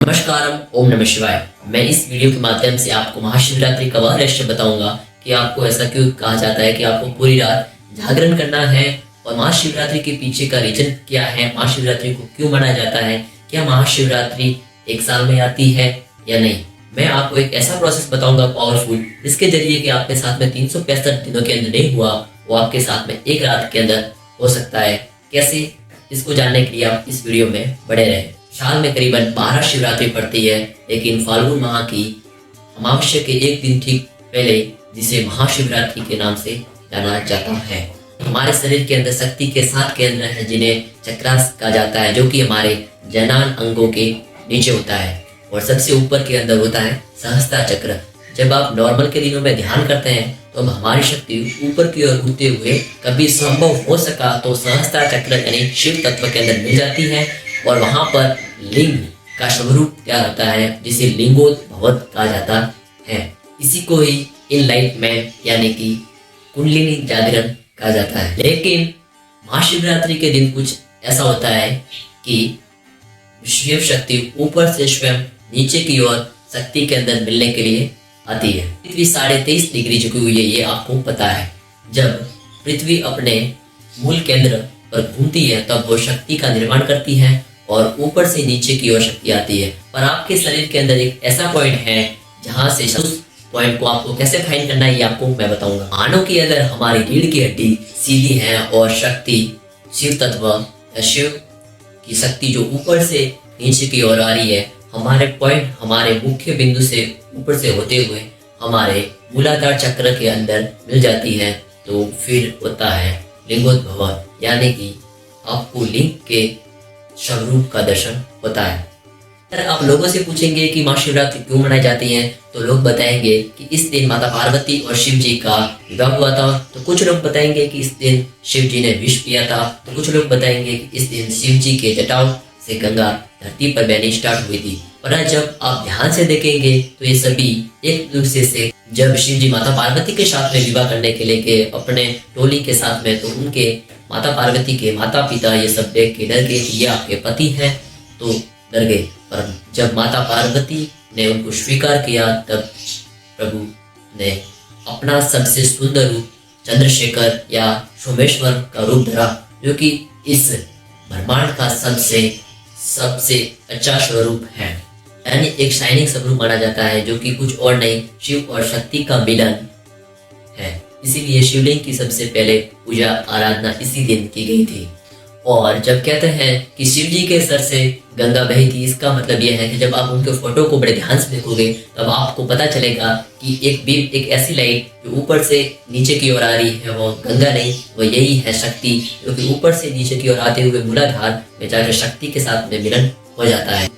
नमस्कारम, ओम नमः शिवाय। मैं इस वीडियो के माध्यम से आपको महाशिवरात्रि का वह रहस्य बताऊंगा कि आपको ऐसा क्यों कहा जाता है कि आपको पूरी रात जागरण करना है और महाशिवरात्रि के पीछे का रीजन क्या है, महाशिवरात्रि को क्यों मनाया जाता है, क्या महाशिवरात्रि एक साल में आती है या नहीं। मैं आपको एक ऐसा प्रोसेस बताऊंगा पावरफुल, जिसके जरिए कि आपके साथ में 365 दिनों के अंदर नहीं हुआ वो आपके साथ में एक रात के अंदर हो सकता है। कैसे, इसको जानने के लिए आप इस वीडियो में बने रहें। साल में करीबन 12 शिवरात्रि पड़ती है, लेकिन फाल्गुन माह की अमावस्या के एक दिन ठीक पहले, जिसे महाशिवरात्रि के नाम से जाना जाता है, हमारे शरीर के अंदर शक्ति के 7 केंद्र हैं, जिन्हें चक्रास कहा जाता है, जो कि हमारे जनन अंगों के नीचे होता है और सबसे ऊपर के अंदर होता है सहस्त्र चक्र। जब आप नॉर्मल के दिनों में ध्यान करते हैं तो हमारी शक्ति ऊपर की ओर उठते हुए कभी संभव हो सका तो सहस्त्र चक्र यानी शिव तत्व के अंदर मिल जाती है और वहां पर लिंग का स्वरूप तैयार होता है, जिसे लिंगोद्भवत कहा जाता है। इसी को ही इनलाइटमेंट यानी कि कुंडलिनी जागरण कहा जाता है। लेकिन महाशिवरात्रि के दिन कुछ ऐसा होता है कि शिव शक्ति ऊपर से स्वयं नीचे की ओर शक्ति के अंदर मिलने के लिए आती है। पृथ्वी 23.5 डिग्री झुकी हुई है, ये आपको पता है। जब पृथ्वी अपने मूल केंद्र पर घूमती है तब वो शक्ति का निर्माण करती है और ऊपर से नीचे की ओर शक्ति आती है। पर आपके शरीर के अंदर एक ऐसा पॉइंट है जहां से उस पॉइंट को आपको कैसे फाइंड करना है, ये आपको मैं बताऊंगा। मानो कि अगर हमारी रीढ़ की हड्डी सीधी है और शक्ति शिव तत्व या शिव की शक्ति जो ऊपर से नीचे की ओर आ रही है, हमारे पॉइंट हमारे मुख्य बिंदु से ऊपर से होते हुए हमारे मूलाधार चक्र के अंदर मिल जाती है, तो फिर होता है लिंगोद्भव, यानी कि आपको लिंग के स्वरूप का दर्शन होता है। अगर आप लोगों से पूछेंगे कि महाशिवरात्रि क्यों मनाई जाती है, तो लोग बताएंगे कि इस दिन माता पार्वती और शिव जी का विवाह हुआ था। तो कुछ लोग बताएंगे कि इस दिन शिव जी ने विष पिया था। तो कुछ लोग बताएंगे कि इस दिन शिव जी के जटाओं से गंगा धरती पर बहनी स्टार्ट हुई थी। और जब आप ध्यान से देखेंगे तो ये सभी एक दूसरे से, जब शिव जी माता पार्वती के साथ में विवाह करने के लिए गए अपने टोली के साथ में, तो उनके माता पार्वती के माता पिता ये सब देख के डर गए कि ये आपके पति हैं, तो डर गए। पर जब माता पार्वती ने उनको स्वीकार किया तब प्रभु ने अपना सबसे सुंदर रूप चंद्रशेखर या सोमेश्वर का रूप धरा, जो कि इस ब्रह्मांड का सबसे अच्छा स्वरूप है, यानी एक शाइनिंग स्वरूप माना जाता है, जो कि कुछ और नहीं शिव और शक्ति का मिलन है। इसीलिए शिवलिंग की सबसे पहले पूजा आराधना इसी दिन की गई थी। और जब कहते हैं कि शिव जी के सर से गंगा बही थी, इसका मतलब यह है कि जब आप उनके फोटो को बड़े ध्यान से देखोगे तब आपको पता चलेगा कि एक बीम, एक ऐसी लाइट जो ऊपर से नीचे की ओर आ रही है, वो गंगा नहीं, वो यही है शक्ति, जो कि ऊपर से नीचे की ओर आते हुए मूलाधार में जाकर शक्ति के साथ में मिलन हो जाता है।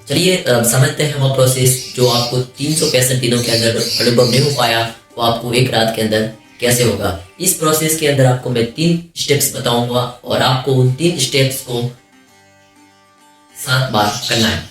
चलिए समझते हैं वो प्रोसेस जो आपको 365 दिनों के अंदर अनुभव नहीं हो पाया, वो आपको एक रात के अंदर कैसे होगा। इस प्रोसेस के अंदर आपको मैं 3 स्टेप्स बताऊंगा और आपको उन 3 स्टेप्स को 7 बार करना है।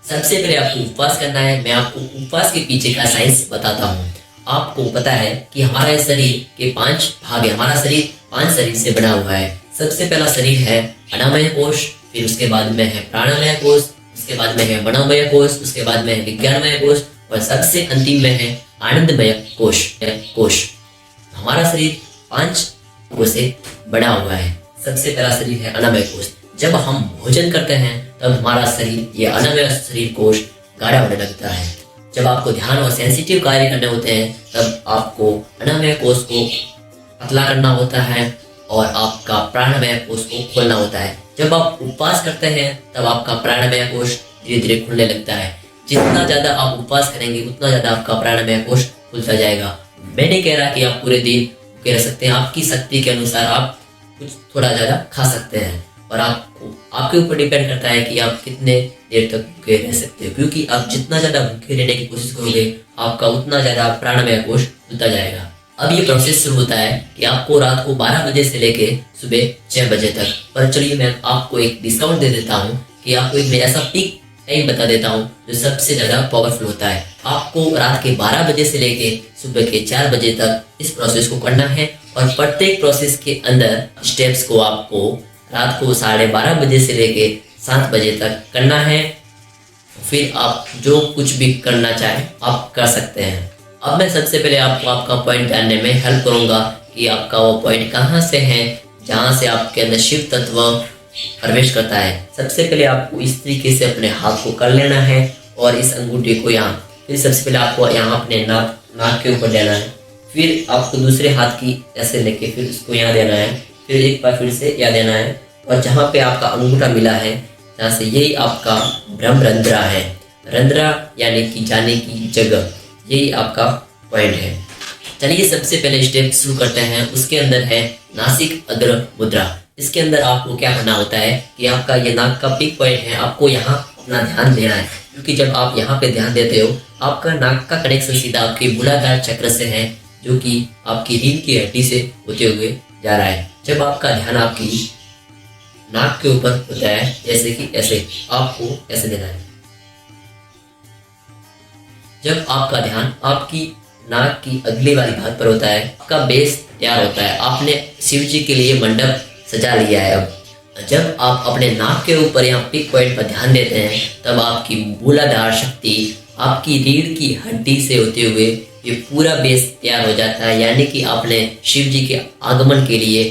सबसे पहले आपको उपवास करना है। मैं आपको उपवास के पीछे का साइंस बताता हूँ। आपको पता है कि हमारे शरीर के 5 भाग है। हमारा शरीर 5 शरीर से बना हुआ है। सबसे पहला शरीर है अन्नमय कोश, फिर उसके बाद में है प्राणमय कोश, उसके बाद में है मनोमय कोश, उसके बाद में है विज्ञानमय कोश और सबसे अंतिम में है आनंदमय कोश। हमारा शरीर 5 कोश से बना हुआ है। सबसे पहला शरीर है अन्नमय कोश। जब हम भोजन करते हैं तब हमारा शरीर, ये अन्नमय शरीर कोश गाढ़ा होने लगता है। जब आपको ध्यान और सेंसिटिव कार्य करने होते हैं तब आपको अन्नमय कोश को पतला करना होता है और आपका प्राणमय कोश को खोलना होता है। जब आप उपवास करते हैं तब आपका प्राणमय कोश धीरे धीरे खुलने लगता है। जितना ज्यादा आप उपवास करेंगे उतना ज्यादा आपका प्राणमय कोश खुलता जाएगा। मैं नहीं कह रहा कि आप पूरे दिन भूखे रह सकते हैं। आपकी शक्ति के अनुसार आप कुछ थोड़ा ज्यादा खा सकते हैं और आपको आपके ऊपर डिपेंड करता है कि आप कितने देर तक भूखे रह सकते हो, क्योंकि आप जितना ज्यादा भूखे रहने की कोशिश करोगे आपका उतना ज्यादा प्राणमय कोश खुलता जाएगा। अब ये प्रोसेस शुरू होता है कि आपको रात को 12 बजे से लेके सुबह 6 बजे तक। पर चलिए मैं आपको एक डिस्काउंट दे देता हूँ कि आपको एक ऐसा पीक टाइम बता देता हूँ जो सबसे ज्यादा पावरफुल होता है। आपको रात के 12 बजे से लेके सुबह के 4 बजे तक इस प्रोसेस को करना है और प्रत्येक प्रोसेस के अंदर स्टेप्स को आपको रात को 12:30 बजे से लेके 7 बजे तक करना है। फिर आप जो कुछ भी करना चाहें आप कर सकते हैं। अब मैं सबसे पहले आपको आपका पॉइंट जानने में हेल्प करूंगा कि आपका वो पॉइंट कहाँ से है जहाँ से आपके अंदर शिव तत्व प्रवेश करता है। सबसे पहले आपको इस तरीके से अपने हाथ को कर लेना है और इस अंगूठे को यहाँ, फिर सबसे पहले आपको यहाँ अपने नाक के ऊपर लेना है, फिर आपको दूसरे हाथ की ऐसे लेके फिर इसको यहाँ देना है, फिर एक बार फिर से यहाँ देना है, और जहाँ पे आपका अंगूठा मिला है जहाँ से यही आपका ब्रह्मरंध्रा है। रंध्रा यानी कि जाने की जगह, यही आपका पॉइंट है। चलिए सबसे पहले स्टेप शुरू करते हैं। उसके अंदर है नासिक अग्र मुद्रा। इसके अंदर आपको क्या करना होता है कि आपका ये नाक का पीक पॉइंट है, आपको यहाँ अपना ध्यान देना है, क्योंकि जब आप यहाँ पे ध्यान देते हो आपका नाक का कनेक्शन सीधा आपके मूलाधार चक्र से है, जो कि आपकी रीढ़ की हड्डी से होते हुए जा रहा है। जब आपका ध्यान आपकी नाक के ऊपर होता है, जैसे कि ऐसे आपको ऐसे देना है। जब आपका ध्यान आपकी नाक की अगली वाली भाग पर होता है, आपका बेस तैयार होता है। आपने शिव जी के लिए मंडप सजा लिया है। अब जब आप अपने नाक के ऊपर यहाँ पिक पॉइंट पर ध्यान देते हैं, तब आपकी मूलाधार शक्ति आपकी रीढ़ की हड्डी से होते हुए ये पूरा बेस तैयार हो जाता है। यानी कि आपने शिव जी के आगमन के लिए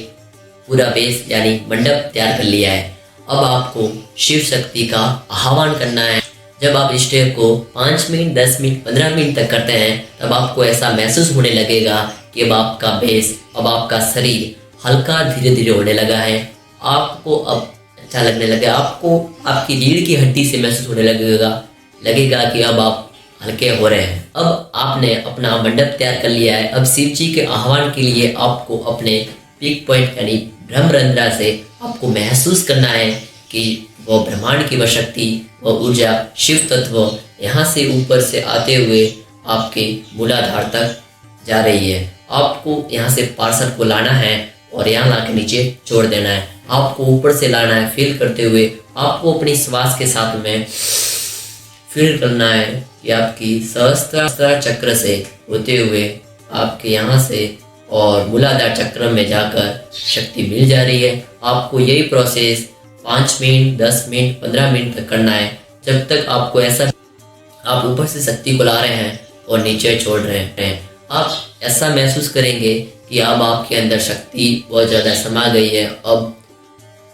पूरा बेस यानी मंडप तैयार कर लिया है। अब आपको शिव शक्ति का आह्वान करना है। जब आप इस स्टेप को 5 मिनट, 10 मिनट, 15 मिनट तक करते हैं, तब आपको ऐसा महसूस होने लगेगा कि अब आपका बेस, अब आपका शरीर हल्का धीरे धीरे होने लगा है। आपको अब अच्छा लगने लगा, आपको आपकी रीढ़ की हड्डी से महसूस होने लगेगा कि अब आप हल्के हो रहे हैं। अब आपने अपना मंडप तैयार कर लिया है। अब शिव जी के आह्वान के लिए आपको अपने पीक पॉइंट यानी ब्रह्मरंध्रा से आपको महसूस करना है कि वो ब्रह्मांड की वह शक्ति, वह ऊर्जा, शिव तत्व यहाँ से ऊपर से आते हुए आपके मूलाधार तक जा रही है। आपको यहाँ से पार्सल को लाना है और यहाँ ला के नीचे छोड़ देना है। आपको ऊपर से लाना है, फील करते हुए आपको अपनी श्वास के साथ में फील करना है कि आपकी सहस्त्रार चक्र से होते हुए आपके यहाँ से और मूलाधार चक्र में जाकर शक्ति मिल जा रही है। आपको यही प्रोसेस 5 मिनट, 10 मिनट, 15 मिनट तक करना है, जब तक आपको ऐसा आप ऊपर से शक्ति को ला रहे हैं और नीचे छोड़ रहे हैं। आप ऐसा महसूस करेंगे कि अब आपके अंदर शक्ति बहुत ज़्यादा समा गई है। अब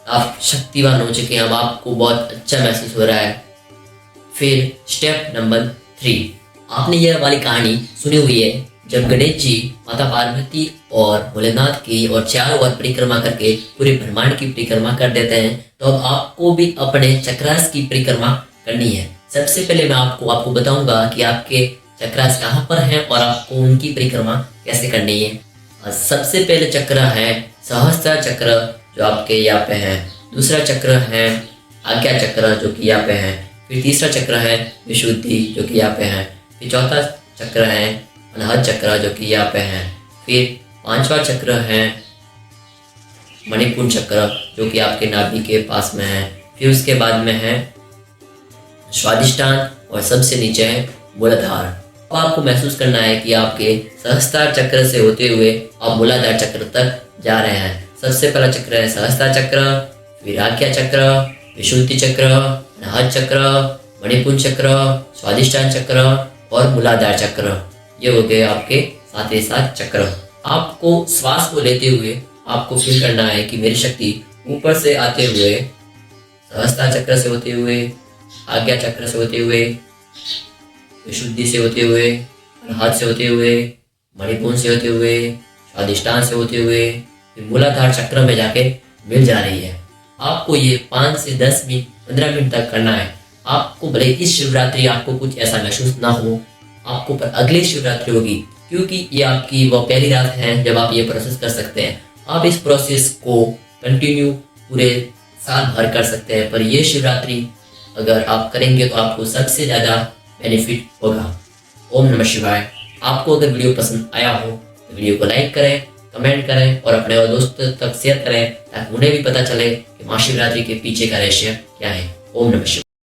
आप शक्तिवान हो चुके हैं। अब आपको बहुत अच्छा महसूस हो रहा है। फिर स्टेप नंबर 3, आपने यह वाली कहानी सुनी हुई है, जब गणेश जी माता पार्वती और भोलेनाथ की और चारों ओर परिक्रमा करके पूरे ब्रह्मांड की परिक्रमा कर देते हैं, तो अब आपको भी अपने चक्रास की परिक्रमा करनी है। सबसे पहले मैं आपको बताऊंगा कि आपके चक्रास कहाँ पर हैं और आपको उनकी परिक्रमा कैसे करनी है। सबसे पहले चक्र है सहस्त्र चक्र, जो आपके यहाँ पे है। दूसरा चक्र है आज्ञा चक्र, जो कि यहाँ पे है। फिर तीसरा चक्र है विशुद्धि, जो कि यहाँ पे है। फिर चौथा चक्र है अनाहत चक्र, जो कि यहाँ पे है। फिर 5वां चक्र है मणिपुर चक्र, जो कि आपके नाभि के पास में है। फिर उसके बाद में है स्वादिष्टान और सबसे नीचे है मूलाधार। अब आपको महसूस करना है कि आपके सहस्त्रार चक्र से होते हुए आप मूलाधार चक्र तक जा रहे हैं। सबसे पहला चक्र है सहस्त्रार चक्र, फिर आज्ञा चक्र, विशुद्धि चक्र, अनाहत चक्र, मणिपुर चक्र, स्वादिष्टान चक्र और मूलाधार चक्र। ये हो गए आपके साथ ही साथ चक्र। आपको श्वास को लेते हुए आपको फील करना है कि मेरी शक्ति ऊपर से आते हुए सहस्त्रार चक्र से होते हुए, आज्ञा चक्र से होते हुए, विशुद्धि से होते हुए, अनाहत से होते हुए, मणिपुर से होते हुए, स्वादिष्टान से होते हुए, फिर मूलाधार चक्र में जाके मिल जा रही है। आपको ये 5 से 10 मिनट, 15 मिनट तक करना है। आपको भले इस शिवरात्रि आपको कुछ ऐसा महसूस ना हो, आपको पर अगली शिवरात्रि होगी, क्योंकि ये आपकी वो पहली रात है जब आप ये प्रोसेस कर सकते हैं। आप इस प्रोसेस को कंटिन्यू पूरे साल भर कर सकते हैं, पर ये शिवरात्रि अगर आप करेंगे तो आपको सबसे ज़्यादा बेनिफिट होगा। ओम नमः शिवाय। आपको अगर वीडियो पसंद आया हो तो वीडियो को लाइक करें, कमेंट करें और अपने और दोस्तों तक शेयर करें, ताकि उन्हें भी पता चले कि महाशिवरात्रि के पीछे का रहस्य क्या है। ओम नमः शिवाय।